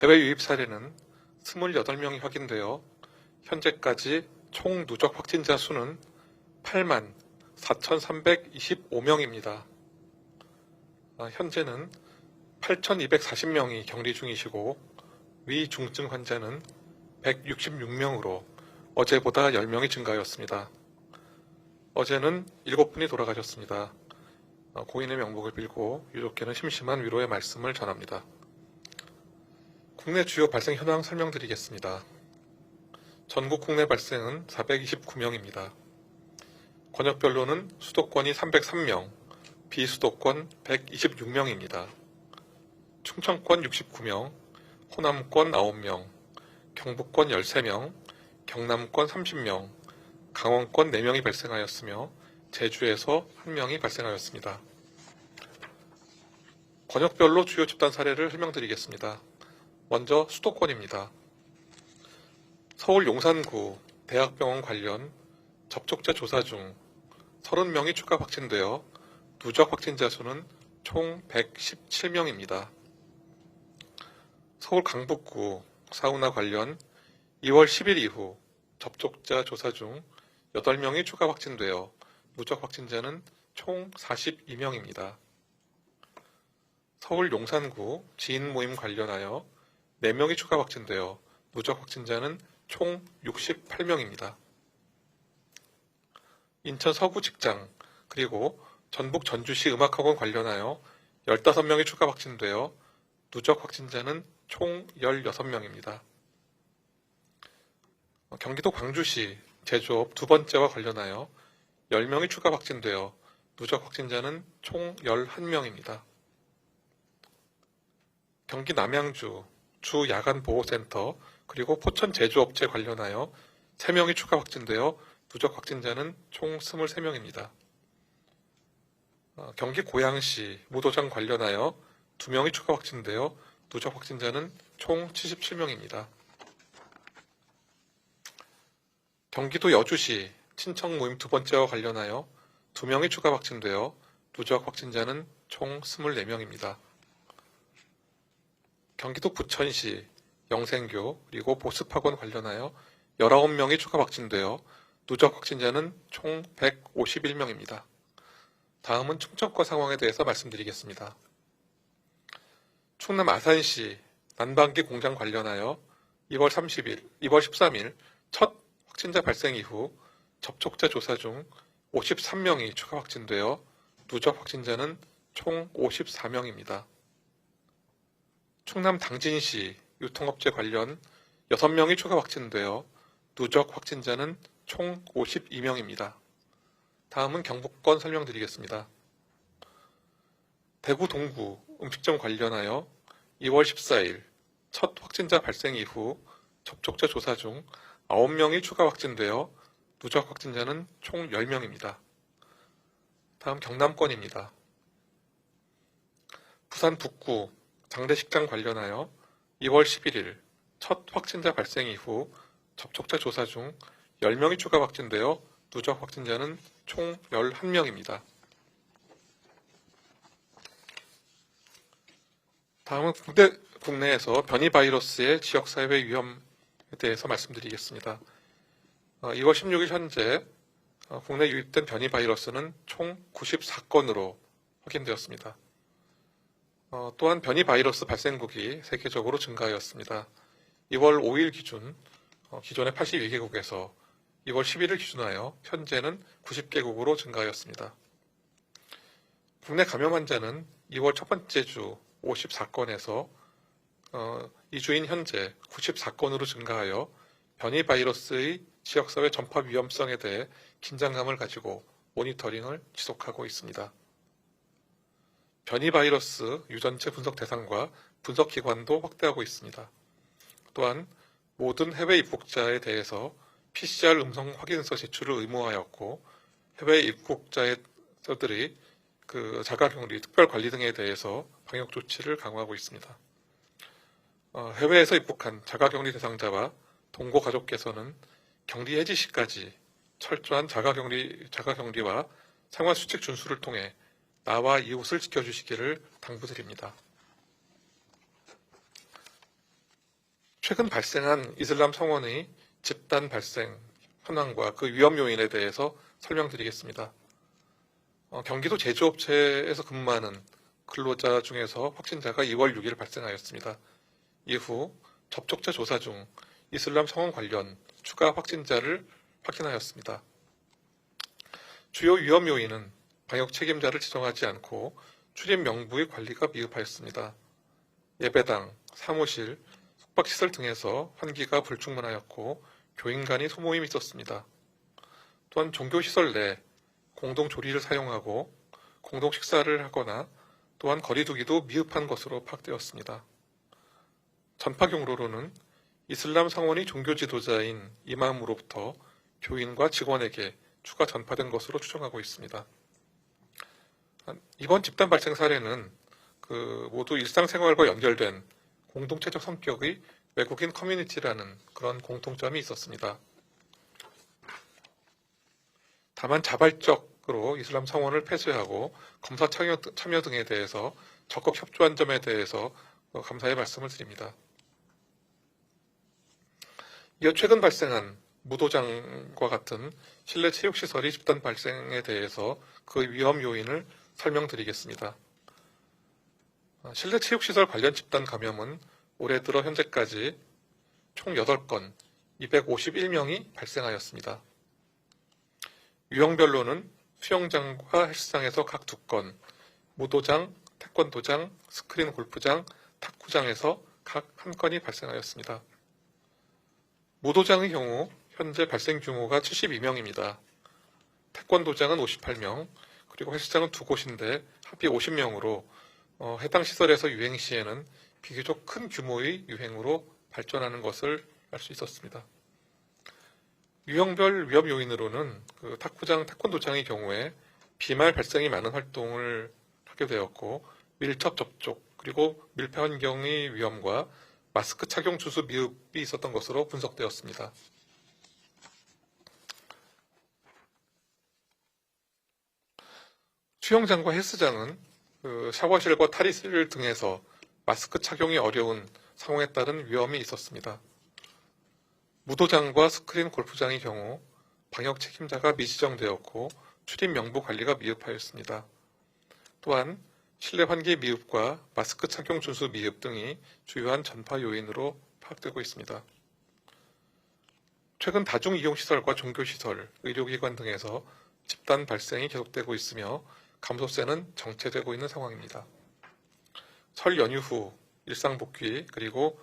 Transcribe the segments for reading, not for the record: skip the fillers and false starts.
해외 유입 사례는 28명이 확인되어 현재까지 총 누적 확진자 수는 8만 4,325명입니다. 현재는 8,240명이 격리 중이시고 위중증 환자는 166명으로 어제보다 10명이 증가하였습니다. 어제는 7분이 돌아가셨습니다. 고인의 명복을 빌고 유족께는 심심한 위로의 말씀을 전합니다. 국내 주요 발생 현황 설명드리겠습니다. 전국 국내 발생은 429명입니다. 권역별로는 수도권이 303명, 비수도권 126명입니다. 충청권 69명, 호남권 9명, 경북권 13명, 경남권 30명, 강원권 4명이 발생하였으며 제주에서 1명이 발생하였습니다. 권역별로 주요 집단 사례를 설명드리겠습니다. 먼저 수도권입니다. 서울 용산구 대학병원 관련 접촉자 조사 중 30명이 추가 확진되어 누적 확진자 수는 총 117명입니다. 서울 강북구 사우나 관련 2월 10일 이후 접촉자 조사 중 8명이 추가 확진되어 누적 확진자는 총 42명입니다. 서울 용산구 지인 모임 관련하여 4명이 추가 확진되어 누적 확진자는 총 68명입니다. 인천 서구 직장 그리고 전북 전주시 음악학원 관련하여 15명이 추가 확진되어 누적 확진자는 총 16명입니다. 경기도 광주시 제조업 2번째와 관련하여 10명이 추가 확진되어 누적 확진자는 총 11명입니다. 경기 남양주 주 야간보호센터 그리고 포천 제조업체 관련하여 3명이 추가 확진되어 누적 확진자는 총 23명입니다. 경기 고양시 무도장 관련하여 2명이 추가 확진되어 누적 확진자는 총 77명입니다. 경기도 여주시 친척 모임 2번째와 관련하여 2명이 추가 확진되어 누적 확진자는 총 24명입니다. 경기도 부천시 영생교 그리고 보습학원 관련하여 19명이 추가 확진되어 누적 확진자는 총 151명입니다. 다음은 충청권 상황에 대해서 말씀드리겠습니다. 충남 아산시 난방기 공장 관련하여 2월 13일 첫 확진자 발생 이후 접촉자 조사 중 53명이 추가 확진되어 누적 확진자는 총 54명입니다. 충남 당진시 유통업체 관련 6명이 추가 확진되어 누적 확진자는 총 52명입니다. 다음은 경북권 설명드리겠습니다. 대구 동구 음식점 관련하여 2월 14일 첫 확진자 발생 이후 접촉자 조사 중 9명이 추가 확진되어 누적 확진자는 총 10명입니다. 다음 경남권입니다. 부산 북구 장례식장 관련하여 2월 11일 첫 확진자 발생 이후 접촉자 조사 중 10명이 추가 확진되어 누적 확진자는 총 11명입니다. 다음은 국내에서 변이 바이러스의 지역사회 위험에 대해서 말씀드리겠습니다. 2월 16일 현재 국내 유입된 변이 바이러스는 총 94건으로 확인되었습니다. 또한 변이 바이러스 발생국이 세계적으로 증가하였습니다. 2월 5일 기준 기존의 82개국에서 2월 11일 기준하여 현재는 90개국으로 증가하였습니다. 국내 감염 환자는 2월 첫 번째 주 54건에서 2주인 현재 94건으로 증가하여 변이 바이러스의 지역사회 전파 위험성에 대해 긴장감을 가지고 모니터링을 지속하고 있습니다. 변이 바이러스 유전체 분석 대상과 분석 기관도 확대하고 있습니다. 또한 모든 해외 입국자에 대해서 PCR 음성 확인서 제출을 의무화하였고 해외 입국자들의 자가격리, 특별관리 등에 대해서 방역 조치를 강화하고 있습니다. 해외에서 입국한 자가격리 대상자와 동거 가족께서는 격리 해지 시까지 철저한 자가격리와 생활수칙 준수를 통해 나와 이웃을 지켜주시기를 당부드립니다. 최근 발생한 이슬람 성원의 집단 발생 현황과 그 위험 요인에 대해서 설명드리겠습니다. 경기도 제조업체에서 근무하는 근로자 중에서 확진자가 2월 6일 발생하였습니다. 이후 접촉자 조사 중 이슬람 성원 관련 추가 확진자를 확인하였습니다. 주요 위험 요인은 방역 책임자를 지정하지 않고 출입 명부의 관리가 미흡하였습니다. 예배당, 사무실, 숙박시설 등에서 환기가 불충분하였고 교인 간의 소모임이 있었습니다. 또한 종교시설 내 공동 조리를 사용하고 공동 식사를 하거나 또한 거리두기도 미흡한 것으로 파악되었습니다. 전파 경로로는 이슬람 성원의 종교 지도자인 이마무로부터 교인과 직원에게 추가 전파된 것으로 추정하고 있습니다. 이번 집단 발생 사례는 모두 일상생활과 연결된 공동체적 성격의 외국인 커뮤니티라는 그런 공통점이 있었습니다. 다만 자발적으로 이슬람 성원을 폐쇄하고 검사 참여 등에 대해서 적극 협조한 점에 대해서 감사의 말씀을 드립니다. 이어 최근 발생한 무도장과 같은 실내 체육시설의 집단 발생에 대해서 그 위험 요인을 설명드리겠습니다. 실내 체육시설 관련 집단 감염은 올해 들어 현재까지 총 8건, 251명이 발생하였습니다. 유형별로는 수영장과 헬스장에서 각 2건, 무도장, 태권도장, 스크린 골프장, 탁구장에서 각 1건이 발생하였습니다. 무도장의 경우 현재 발생 규모가 72명입니다. 태권도장은 58명, 그리고 헬스장은 2곳인데 합이 50명으로 해당 시설에서 유행 시에는 비교적 큰 규모의 유행으로 발전하는 것을 알 수 있었습니다. 유형별 위험 요인으로는 탁구장, 태권도장의 경우에 비말 발생이 많은 활동을 하게 되었고 밀접 접촉 그리고 밀폐 환경의 위험과 마스크 착용 주수 미흡이 있었던 것으로 분석되었습니다. 수영장과 헬스장은 샤워실과 탈의실 등에서 마스크 착용이 어려운 상황에 따른 위험이 있었습니다. 무도장과 스크린 골프장의 경우 방역 책임자가 미지정되었고 출입 명부 관리가 미흡하였습니다. 또한 실내 환기 미흡과 마스크 착용 준수 미흡 등이 주요한 전파 요인으로 파악되고 있습니다. 최근 다중이용시설과 종교시설, 의료기관 등에서 집단 발생이 계속되고 있으며 감소세는 정체되고 있는 상황입니다. 설 연휴 후 일상 복귀 그리고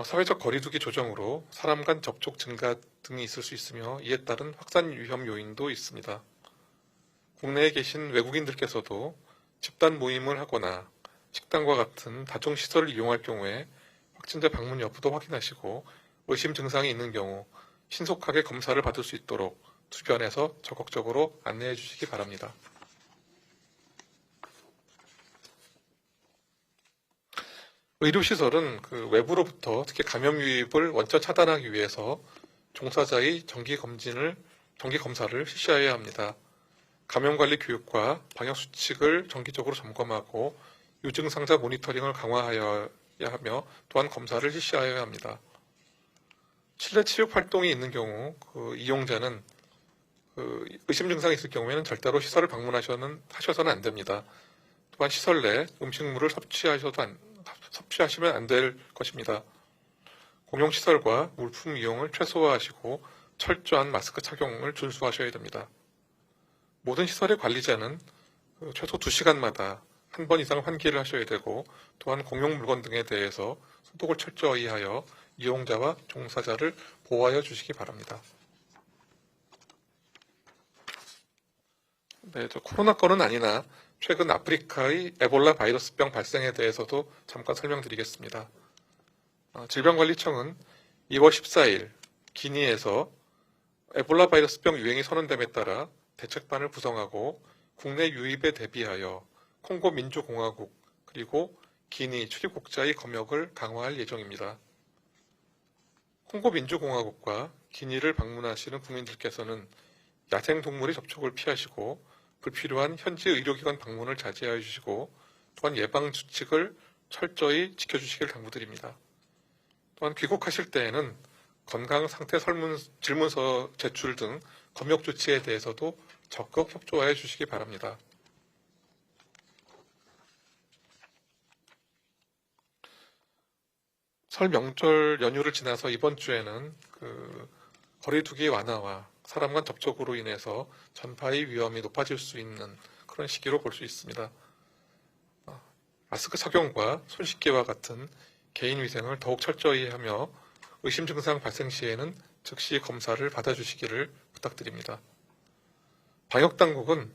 사회적 거리두기 조정으로 사람 간 접촉 증가 등이 있을 수 있으며 이에 따른 확산 위험 요인도 있습니다. 국내에 계신 외국인들께서도 집단 모임을 하거나 식당과 같은 다중시설을 이용할 경우에 확진자 방문 여부도 확인하시고 의심 증상이 있는 경우 신속하게 검사를 받을 수 있도록 주변에서 적극적으로 안내해 주시기 바랍니다. 의료시설은 외부로부터 특히 감염 유입을 원천 차단하기 위해서 종사자의 정기 검사를 실시하여야 합니다. 감염관리 교육과 방역수칙을 정기적으로 점검하고 유증상자 모니터링을 강화하여야 하며 또한 검사를 실시하여야 합니다. 실내 체육 활동이 있는 경우 이용자는 의심 증상이 있을 경우에는 절대로 시설을 방문하셔서는 안 됩니다. 또한 시설 내 음식물을 섭취하시면 안 될 것입니다. 공용시설과 물품 이용을 최소화하시고 철저한 마스크 착용을 준수하셔야 됩니다. 모든 시설의 관리자는 최소 2시간마다 한 번 이상 환기를 하셔야 되고 또한 공용 물건 등에 대해서 소독을 철저히 하여 이용자와 종사자를 보호하여 주시기 바랍니다. 네, 코로나 건은 아니나 최근 아프리카의 에볼라 바이러스병 발생에 대해서도 잠깐 설명드리겠습니다. 질병관리청은 2월 14일 기니에서 에볼라 바이러스병 유행이 선언됨에 따라 대책반을 구성하고 국내 유입에 대비하여 콩고 민주공화국 그리고 기니 출입국자의 검역을 강화할 예정입니다. 콩고 민주공화국과 기니를 방문하시는 국민들께서는 야생동물의 접촉을 피하시고 불필요한 현지 의료기관 방문을 자제하여 주시고 또한 예방수칙을 철저히 지켜주시길 당부드립니다. 또한 귀국하실 때에는 건강 상태 질문서 제출 등 검역 조치에 대해서도 적극 협조하여 주시기 바랍니다. 설 명절 연휴를 지나서 이번 주에는 거리두기 완화와 사람 간 접촉으로 인해서 전파의 위험이 높아질 수 있는 그런 시기로 볼 수 있습니다. 마스크 착용과 손 씻기와 같은 개인 위생을 더욱 철저히 하며 의심 증상 발생 시에는 즉시 검사를 받아주시기를 부탁드립니다. 방역당국은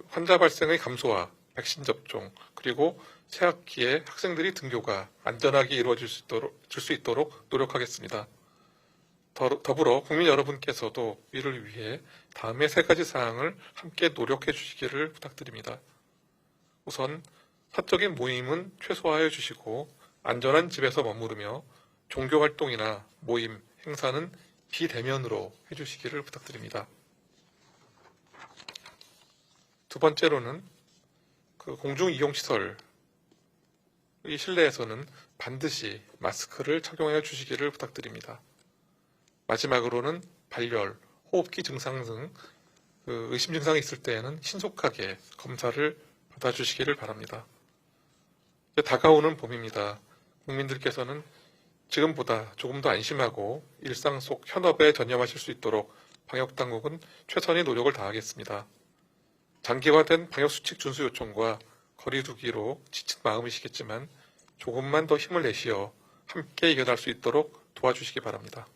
환자 발생의 감소와 백신 접종, 그리고 새학기에 학생들이 등교가 안전하게 이루어질 수 있도록 노력하겠습니다. 더불어 국민 여러분께서도 이를 위해 다음의 3가지 사항을 함께 노력해 주시기를 부탁드립니다. 우선 사적인 모임은 최소화해 주시고 안전한 집에서 머무르며 종교활동이나 모임, 행사는 비대면으로 해주시기를 부탁드립니다. 두 번째로는 공중이용시설 이 실내에서는 반드시 마스크를 착용해 주시기를 부탁드립니다. 마지막으로는 발열, 호흡기 증상 등 의심 증상이 있을 때에는 신속하게 검사를 받아주시기를 바랍니다. 다가오는 봄입니다. 국민들께서는 지금보다 조금 더 안심하고 일상 속 현업에 전념하실 수 있도록 방역당국은 최선의 노력을 다하겠습니다. 장기화된 방역수칙 준수 요청과 거리두기로 지친 마음이시겠지만 조금만 더 힘을 내시어 함께 이겨낼 수 있도록 도와주시기 바랍니다.